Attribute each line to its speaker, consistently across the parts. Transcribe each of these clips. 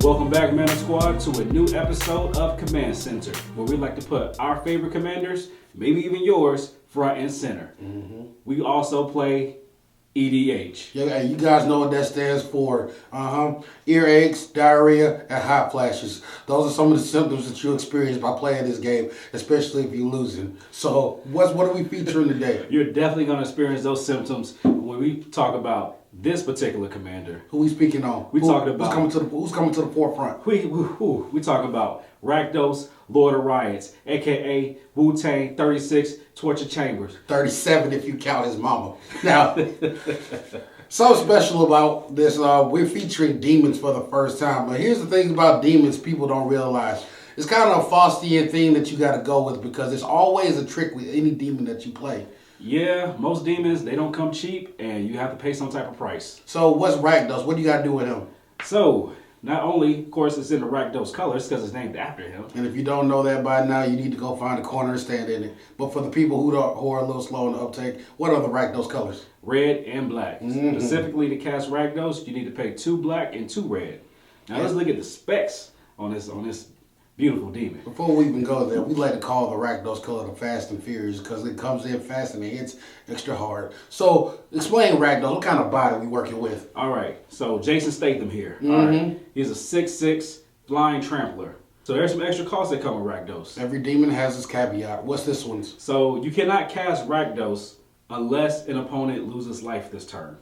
Speaker 1: Welcome back, Mana Squad, to a new episode of Command Center, where we like to put our favorite commanders, maybe even yours, front and center. We also play EDH.
Speaker 2: Yeah, you guys know what that stands for. Earaches, diarrhea, and hot flashes. Those are some of the symptoms that you experience by playing this game, especially if you're losing. So, what are we featuring today?
Speaker 1: You're definitely going to experience those symptoms when we talk about this particular commander.
Speaker 2: Who we speaking on?
Speaker 1: Talking about
Speaker 2: who's coming to the forefront?
Speaker 1: We talking about Rakdos, Lord of Riots, aka Wu-Tang 36 Torture Chambers.
Speaker 2: 37 if you count his mama. Now, something special about this, we're featuring demons for the first time. But here's the thing about demons people don't realize. It's kind of a Faustian thing that you got to go with because there's always a trick with any demon that you play.
Speaker 1: Yeah, most demons, they don't come cheap, and you have to pay some type of price.
Speaker 2: So what's Rakdos? What do you got to do with him?
Speaker 1: So, not only, of course, it's in the Rakdos colors because it's named after him.
Speaker 2: And if you don't know that by now, you need to go find a corner and stand in it. But for the people who are a little slow in the uptake, what are the Rakdos colors?
Speaker 1: Red and black. Specifically to cast Rakdos, you need to pay 2 black and 2 red. Now let's look at the specs on this beautiful demon.
Speaker 2: Before we even go there, we like to call the Rakdos color the Fast and Furious because it comes in fast and it hits extra hard. So, explain Rakdos. What kind of body we working with?
Speaker 1: All right. So, Jason Statham here. All right. He's a 6'6" flying trampler. So, there's some extra costs that come with Rakdos.
Speaker 2: Every demon has its caveat. What's this one's?
Speaker 1: So, you cannot cast Rakdos unless an opponent loses life this turn.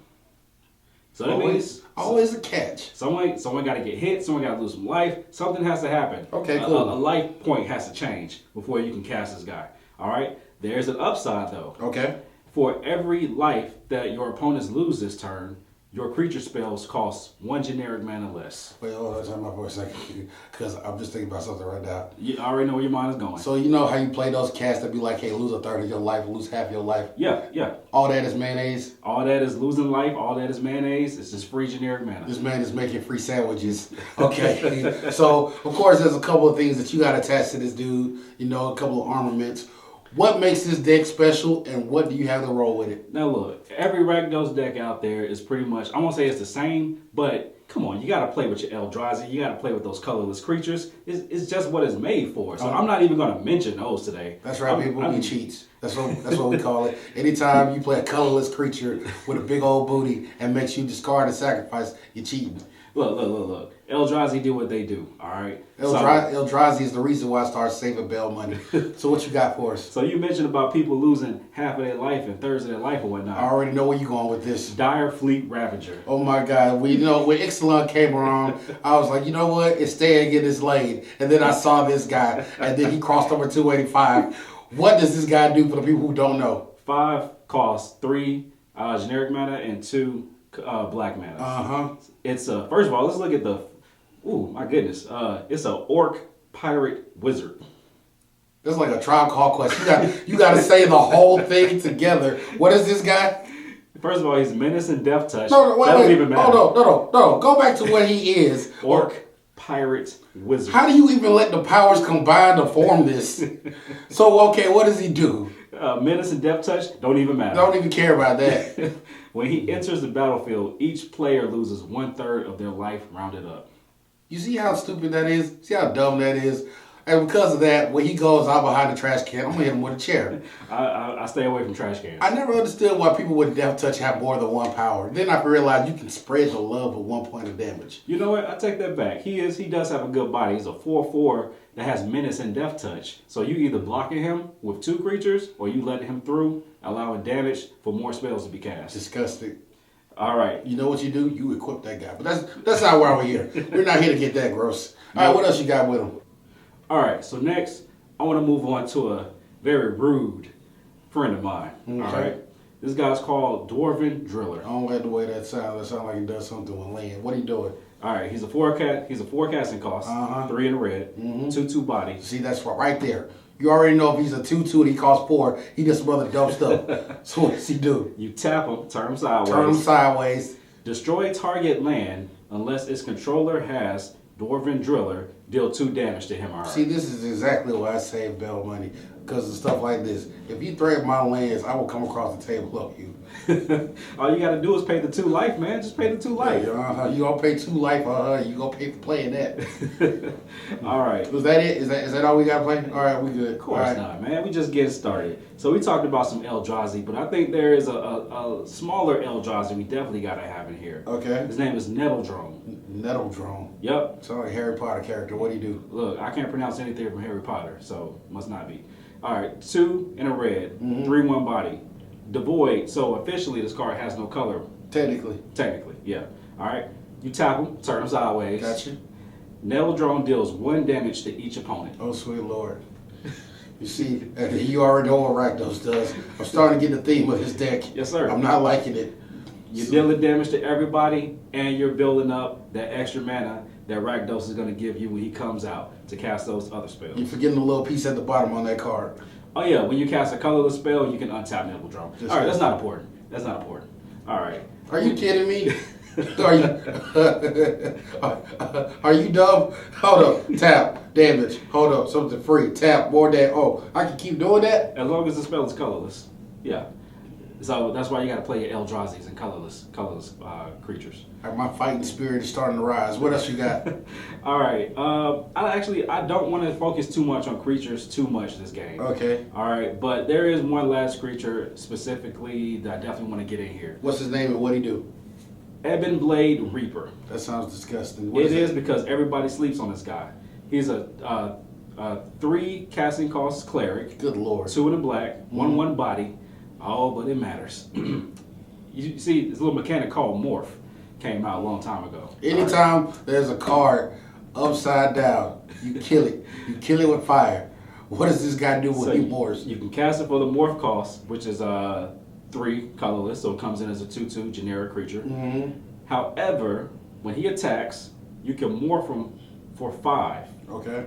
Speaker 1: So that means
Speaker 2: always a catch.
Speaker 1: Someone got to get hit. Someone got to lose some life. Something has to happen.
Speaker 2: Okay, cool.
Speaker 1: A life point has to change before you can cast this guy. All right. There's an upside though.
Speaker 2: Okay.
Speaker 1: For every life that your opponents lose this turn, your creature spells cost 1 generic mana less.
Speaker 2: Wait, hold on, time out for a second, because I'm just thinking about something right now.
Speaker 1: You already know where your mind is going.
Speaker 2: So you know how you play those casts that be like, hey, lose a third of your life, lose half your life.
Speaker 1: Yeah.
Speaker 2: All that is mayonnaise.
Speaker 1: All that is losing life. All that is mayonnaise. It's just free generic mana.
Speaker 2: This man is making free sandwiches. Okay. So of course, there's a couple of things that you got to attach to this dude. You know, a couple of armaments. What makes this deck special, and what do you have to roll with it?
Speaker 1: Now look, every Rakdos deck out there is pretty much, I won't say it's the same, but come on, you got to play with your Eldrazi, you got to play with those colorless creatures. It's just what it's made for. So I'm not even going to mention those today.
Speaker 2: That's right, people. We cheats. That's what we call it. Anytime you play a colorless creature with a big old booty and makes you discard and sacrifice, you're cheating.
Speaker 1: Look. Eldrazi do what they do, all right?
Speaker 2: Eldrazi is the reason why I started saving Bell money. So what you got for us?
Speaker 1: So you mentioned about people losing half of their life and thirds of their life and whatnot.
Speaker 2: I already know where you're going with this.
Speaker 1: Dire Fleet Ravager.
Speaker 2: Oh my God. When Ixalan came around, I was like, you know what? It's staying in this lane. And then I saw this guy, and then he crossed over 285. What does this guy do for the people who don't know?
Speaker 1: 5 costs 3 generic mana and 2 black mana. It's first of all, let's look at the. Ooh, my goodness! It's a orc pirate wizard.
Speaker 2: It's like a Tribe Called Quest. You got to say the whole thing together. What is this guy?
Speaker 1: First of all, he's menace and death touch.
Speaker 2: No, wait.
Speaker 1: Doesn't even matter.
Speaker 2: No. Go back to what he is.
Speaker 1: Orc pirate wizard.
Speaker 2: How do you even let the powers combine to form this? So okay, what does he do?
Speaker 1: Menace and death touch don't even matter.
Speaker 2: Don't even care about that.
Speaker 1: When he enters the battlefield, each player loses 1/3 of their life rounded up.
Speaker 2: You see how stupid that is? See how dumb that is? And because of that, when he goes out behind the trash can, I'm going to hit him with a chair.
Speaker 1: I stay away from trash cans.
Speaker 2: I never understood why people with Death Touch have more than 1 power. Then I realized you can spread your love with 1 point of damage.
Speaker 1: You know what? I take that back. He does have a good body. He's a 4/4 that has menace and death touch. So you either blocking him with 2 creatures or you letting him through, allowing damage for more spells to be cast.
Speaker 2: Disgusting.
Speaker 1: All right.
Speaker 2: You know what you do? You equip that guy. But that's not why we're here. We're not here to get that gross. All right, what else you got with him?
Speaker 1: All right, so next, I want to move on to a very rude friend of mine.
Speaker 2: Okay.
Speaker 1: All right, this guy's called Dwarven Driller.
Speaker 2: I don't like the way that sounds. That sounds like he does something with land. What are you doing?
Speaker 1: All right, he's a 4 casting cost, 3 in red, 2/2 body.
Speaker 2: See, that's right there. You already know if he's a 2/2 and he costs 4, he does some other dumb stuff. So what does he do?
Speaker 1: You tap him, turn him sideways.
Speaker 2: Turn him sideways.
Speaker 1: Destroy target land unless its controller has Dwarven Driller. Deal 2 damage to him or her.
Speaker 2: See, this is exactly why I save Bell money. because of stuff like this. If you threaten my lands, I will come across the table of you.
Speaker 1: All you gotta do is pay the 2 life, man. Just pay the 2 life.
Speaker 2: You gonna pay 2 life, you gonna pay for playing that.
Speaker 1: All right.
Speaker 2: Was that it? Is that all we gotta play? All right, we good.
Speaker 1: Of course not, man. We just getting started. So we talked about some Eldrazi, but I think there is a smaller Eldrazi we definitely gotta have in here.
Speaker 2: Okay.
Speaker 1: His name is Nettledrone.
Speaker 2: Nettledrone.
Speaker 1: Yep.
Speaker 2: Sounds like a Harry Potter character. What do you do?
Speaker 1: Look, I can't pronounce anything from Harry Potter, so must not be. All right, 2 and a red, 3/1 body, devoid. So officially, this card has no color.
Speaker 2: Technically,
Speaker 1: yeah. All right, you tap him, turn him sideways.
Speaker 2: Gotcha.
Speaker 1: Nettledrone deals 1 damage to each opponent.
Speaker 2: Oh, sweet Lord. You see, you already know what Rakdos does. I'm starting to get the theme of his deck.
Speaker 1: Yes, sir.
Speaker 2: I'm not liking it.
Speaker 1: You're dealing damage to everybody, and you're building up that extra mana that Rakdos is going to give you when he comes out to cast those other spells.
Speaker 2: You're forgetting the little piece at the bottom on that card.
Speaker 1: Oh yeah, when you cast a colorless spell, you can untap Nettledrone. All right, that's not important. All right.
Speaker 2: Are you kidding me? Are you dumb? Hold up. Tap. Damage. Hold up. Something free. Tap. More damage. Oh, I can keep doing that?
Speaker 1: As long as the spell is colorless. Yeah. So that's why you got to play your Eldrazi's and colorless creatures.
Speaker 2: All right, my fighting spirit is starting to rise. What else you got?
Speaker 1: All right. I don't want to focus too much on creatures this game.
Speaker 2: Okay.
Speaker 1: All right. But there is one last creature specifically that I definitely want to get in here.
Speaker 2: What's his name and what he do?
Speaker 1: Ebon Blade Reaper.
Speaker 2: That sounds disgusting.
Speaker 1: It is because everybody sleeps on this guy. He's a 3 casting cost cleric.
Speaker 2: Good Lord.
Speaker 1: 2 in a black, 1/1 body. Oh, but it matters. You see, this little mechanic called Morph came out a long time ago.
Speaker 2: Anytime there's a card upside down, you kill it. You kill it with fire. What does this guy do when he morphs?
Speaker 1: You can cast it for the morph cost, which is 3 colorless, so it comes in as a 2/2 generic creature.
Speaker 2: Mm-hmm.
Speaker 1: However, when he attacks, you can morph him for 5.
Speaker 2: Okay.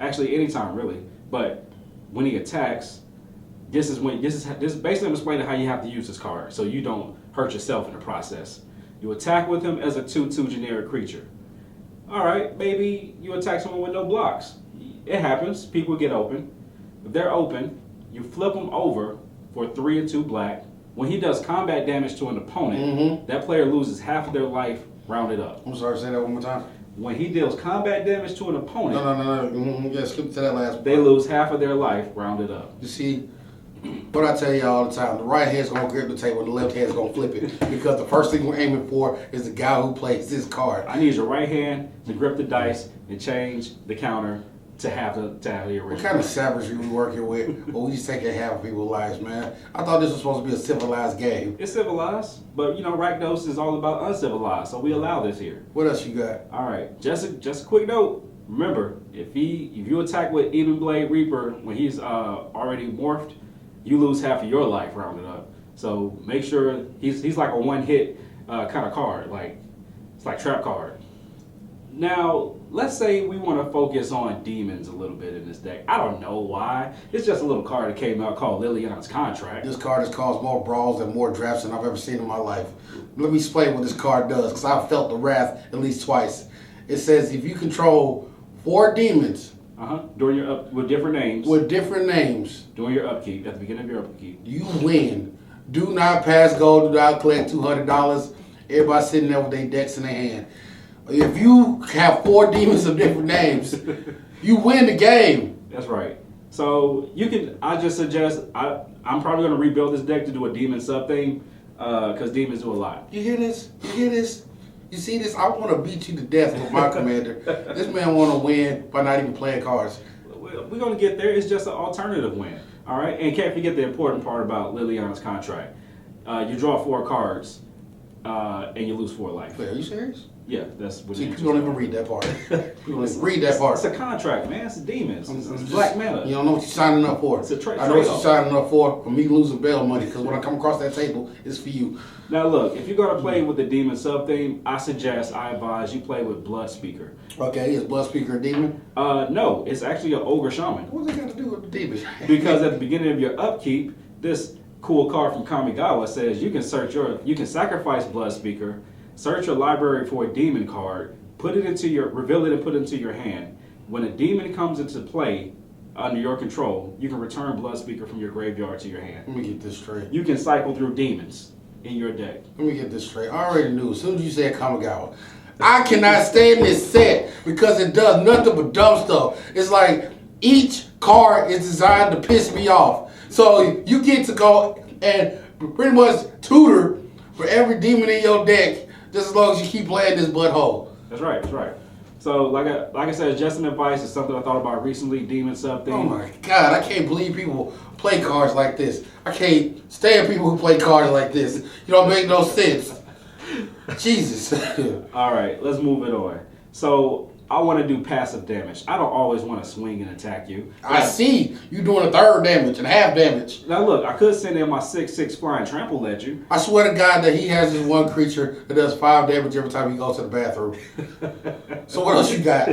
Speaker 1: Actually, anytime really, but when he attacks, this is basically I'm explaining how you have to use this card so you don't hurt yourself in the process. You attack with him as a 2/2 generic creature. All right, maybe you attack someone with no blocks. It happens. People get open. If they're open, you flip them over for 3 and 2 black. When he does combat damage to an opponent, that player loses half of their life rounded up.
Speaker 2: I'm sorry, say that one more time.
Speaker 1: When he deals combat damage to an opponent,
Speaker 2: No. Yeah, skip to that last part.
Speaker 1: They lose half of their life rounded up.
Speaker 2: You see, what I tell you all the time, the right hand's going to grip the table, the left hand's going to flip it. Because the first thing we're aiming for is the guy who plays this card.
Speaker 1: I need your right hand to grip the dice and change the counter to have the original.
Speaker 2: What kind of savagery we working with? Well, we just taking half of people's lives, man. I thought this was supposed to be a civilized game.
Speaker 1: It's civilized, but Rakdos is all about uncivilized, so we allow this here.
Speaker 2: What else you got?
Speaker 1: All right, just a quick note. Remember, if you attack with Ebon Blade Reaper when he's already morphed, you lose half of your life rounded up. So make sure he's like a one-hit kind of card, like it's like trap card. Now, let's say we want to focus on demons a little bit in this deck. I don't know why. It's just a little card that came out called Liliana's Contract.
Speaker 2: This card has caused more brawls and more drafts than I've ever seen in my life. Let me explain what this card does, because I've felt the wrath at least twice. It says if you control 4 demons
Speaker 1: during your with different names.
Speaker 2: During
Speaker 1: your upkeep, at the beginning of your upkeep.
Speaker 2: You win. Do not pass go, do not collect $200. Everybody sitting there with their decks in their hand. If you have 4 demons of different names, you win the game.
Speaker 1: That's right. So I just suggest, I'm probably going to rebuild this deck to do a demon sub theme, because demons do a lot.
Speaker 2: You hear this? You see this? I want to beat you to death with my commander. This man want to win by not even playing cards.
Speaker 1: We're going to get there. It's just an alternative win. All right? And can't forget the important part about Liliana's Contract. You draw 4 cards, and you lose 4 life.
Speaker 2: Wait, are you serious?
Speaker 1: Yeah, that's what
Speaker 2: See, people don't even read that part. People don't even read that part.
Speaker 1: It's a contract, man. It's demons. It's black mana.
Speaker 2: You don't know what you're signing up for.
Speaker 1: It's a
Speaker 2: I know what you're signing up for me losing bail money, because when I come across that table, it's for you.
Speaker 1: Now look, if you're going to play with the demon sub theme, I advise you play with Blood Speaker.
Speaker 2: Okay, is Blood Speaker a demon?
Speaker 1: No, it's actually an ogre shaman.
Speaker 2: What's it got to do with the demon?
Speaker 1: Because at the beginning of your upkeep, this cool card from Kamigawa says you can sacrifice Blood Speaker, search your library for a demon card, reveal it and put it into your hand. When a demon comes into play, under your control, you can return Bloodspeaker from your graveyard to your hand.
Speaker 2: Let me get this straight.
Speaker 1: You can cycle through demons in your deck.
Speaker 2: Let me get this straight. I already knew. As soon as you said Kamigawa, I cannot stand this set because it does nothing but dumb stuff. It's like each card is designed to piss me off. So you get to go and pretty much tutor for every demon in your deck just as long as you keep playing this butthole.
Speaker 1: That's right. That's right. So like I said, just an advice is something I thought about recently. Demon sub thing.
Speaker 2: Oh my God! I can't believe people play cards like this. I can't stand people who play cards like this. You don't make no sense. Jesus.
Speaker 1: All right, let's move it on. So I want to do passive damage. I don't always want to swing and attack you.
Speaker 2: I see you doing a third damage and half damage.
Speaker 1: Now look, I could send in my 6/6 flying trample at you.
Speaker 2: I swear to God that he has this one creature that does 5 damage every time he goes to the bathroom. So what else you got?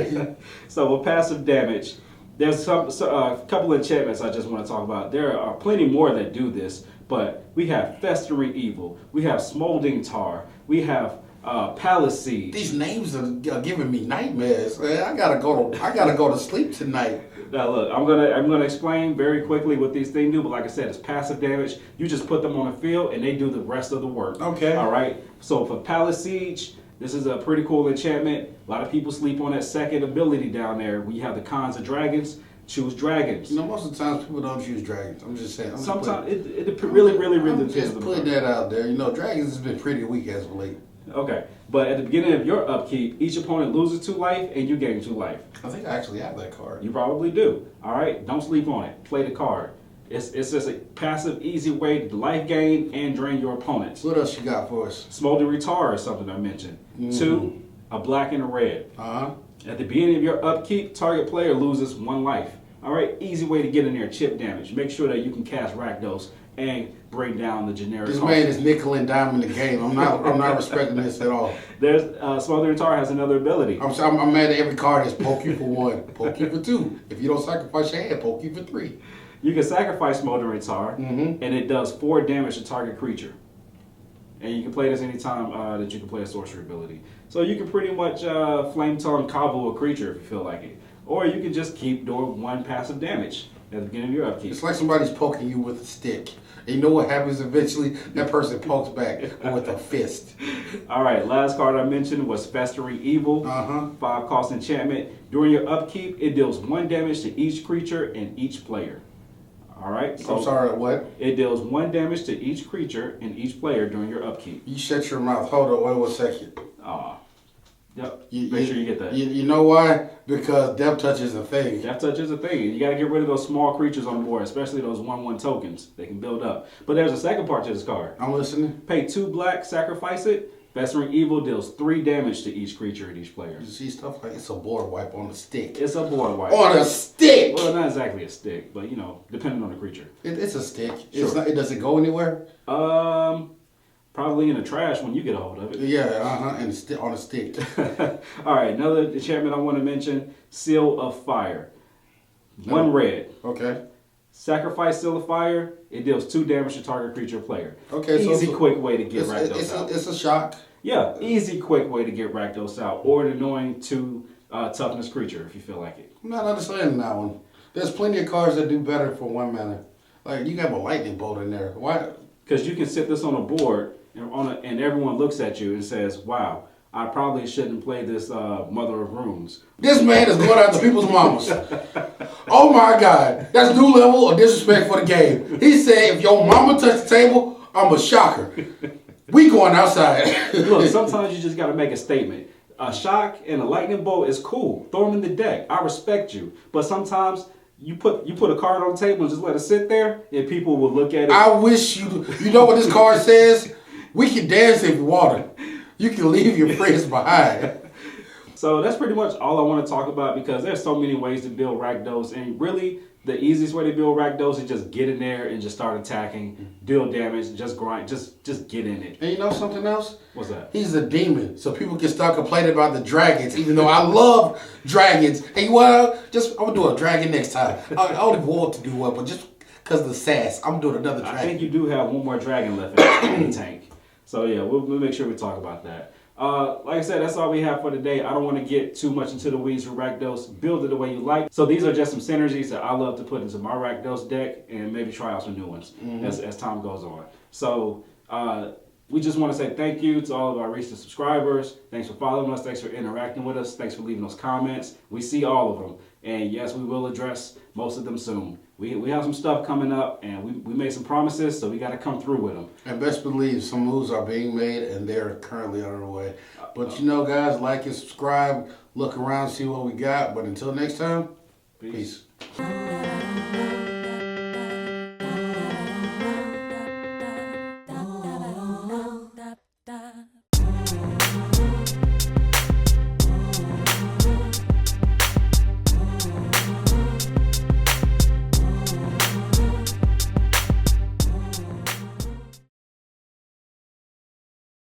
Speaker 1: So with passive damage, there's a couple of enchantments I just want to talk about. There are plenty more that do this, but we have Festering Evil, we have Smoldering Tar, we have Palace Siege.
Speaker 2: These names are giving me nightmares. Man, I gotta go to sleep tonight.
Speaker 1: Now look, I'm gonna explain very quickly what these things do, but like I said, it's passive damage. You just put them on the field and they do the rest of the work.
Speaker 2: Okay.
Speaker 1: All right. So for Palace Siege, this is a pretty cool enchantment. A lot of people sleep on that second ability down there. We have the Cons of Dragons. Choose dragons.
Speaker 2: You know, most of the times people don't choose dragons. I'm just saying.
Speaker 1: Sometimes it really depends.
Speaker 2: Just putting that out there. You know, dragons has been pretty weak as of late.
Speaker 1: Okay, but at the beginning of your upkeep, each opponent loses 2 life and you gain 2 life.
Speaker 2: I think I actually have that card.
Speaker 1: You probably do. All right, don't sleep on it. Play the card. It's just a passive, easy way to life gain and drain your opponents.
Speaker 2: What else you got for us?
Speaker 1: Smoldering Tar is something I mentioned. 2, a black and a red.
Speaker 2: Uh-huh.
Speaker 1: At the beginning of your upkeep, target player loses 1 life. All right, easy way to get in there, chip damage. Make sure that you can cast Rakdos and bring down the generic.
Speaker 2: This man is nickel and dime in the game. I'm not respecting this at all.
Speaker 1: There's Smoldering Tar has another ability.
Speaker 2: I'm mad at every card that's poke you for 1, poke you for 2. If you don't sacrifice your hand, poke you for 3.
Speaker 1: You can sacrifice Smoldering Tar, and it does 4 damage to target creature. And you can play this anytime that you can play a sorcery ability. So you can pretty much Flame Tongue Kavu a creature if you feel like it. Or you can just keep doing 1 passive damage at the beginning of your upkeep.
Speaker 2: It's like somebody's poking you with a stick. And you know what happens eventually? That person pokes back with a fist.
Speaker 1: All right, last card I mentioned was Festering Evil. 5 cost enchantment. During your upkeep, it deals 1 damage to each creature and each player. All right. So
Speaker 2: I'm sorry, what?
Speaker 1: It deals 1 damage to each creature and each player during your upkeep.
Speaker 2: You shut your mouth. Hold on, wait 1 second.
Speaker 1: Yep. Make sure you get that.
Speaker 2: You know why? Because Death Touch is a thing.
Speaker 1: Death Touch is a thing. You got to get rid of those small creatures on the board, especially those 1/1 tokens. They can build up. But there's a second part to this card.
Speaker 2: I'm listening.
Speaker 1: Pay 2 black, sacrifice it. Festering Evil deals 3 damage to each creature and each player.
Speaker 2: You see stuff like it's a board wipe on a stick.
Speaker 1: It's a board wipe.
Speaker 2: On a stick!
Speaker 1: Well, not exactly a stick, but you know, depending on the creature.
Speaker 2: It's a stick.
Speaker 1: Sure.
Speaker 2: It's not, it doesn't go anywhere?
Speaker 1: Probably in the trash when you get a hold of it.
Speaker 2: Yeah, and on a stick.
Speaker 1: All right, another enchantment I want to mention, Seal of Fire. 1 red.
Speaker 2: Okay.
Speaker 1: Sacrifice Seal of Fire, it deals 2 damage to target creature or player.
Speaker 2: Okay,
Speaker 1: easy, quick way to get Rakdos out.
Speaker 2: It's a shock.
Speaker 1: Yeah, easy, quick way to get Rakdos out. Or an annoying 2 toughness creature if you feel like it.
Speaker 2: I'm not understanding that one. There's plenty of cards that do better for 1 mana. Like, you have a lightning bolt in there. Why?
Speaker 1: Because you can sit this on a board and everyone looks at you and says, wow, I probably shouldn't play this Mother of Runes.
Speaker 2: This man is going after people's mamas. Oh my God. That's new level of disrespect for the game. He said, if your mama touch the table, I'm a shocker. We going outside.
Speaker 1: Look, sometimes you just got to make a statement. A shock and a lightning bolt is cool. Throw them in the deck. I respect you. But sometimes you put a card on the table and just let it sit there, and people will look at it.
Speaker 2: I wish you know what this card says? We can dance in water. You can leave your friends behind.
Speaker 1: So that's pretty much all I want to talk about because there's so many ways to build Rakdos, and really the easiest way to build Rakdos is just get in there and just start attacking, deal damage, just grind, just get in it.
Speaker 2: And you know something else?
Speaker 1: What's that?
Speaker 2: He's a demon, so people can start complaining about the dragons, even though I love dragons. And you want I'm gonna do a dragon next time. I only want to do one, but just because of the sass, I'm doing another dragon.
Speaker 1: I think you do have 1 more dragon left in the tank. So yeah, we'll make sure we talk about that. Like I said, that's all we have for today. I don't want to get too much into the weeds with Rakdos. Build it the way you like. So these are just some synergies that I love to put into my Rakdos deck and maybe try out some new ones as time goes on. So we just want to say thank you to all of our recent subscribers. Thanks for following us. Thanks for interacting with us. Thanks for leaving those comments. We see all of them. And yes, we will address most of them soon. We have some stuff coming up, and we made some promises, so we got to come through with them.
Speaker 2: And best believe some moves are being made, and they're currently underway. But you know, guys, like and subscribe. Look around, see what we got. But until next time, peace.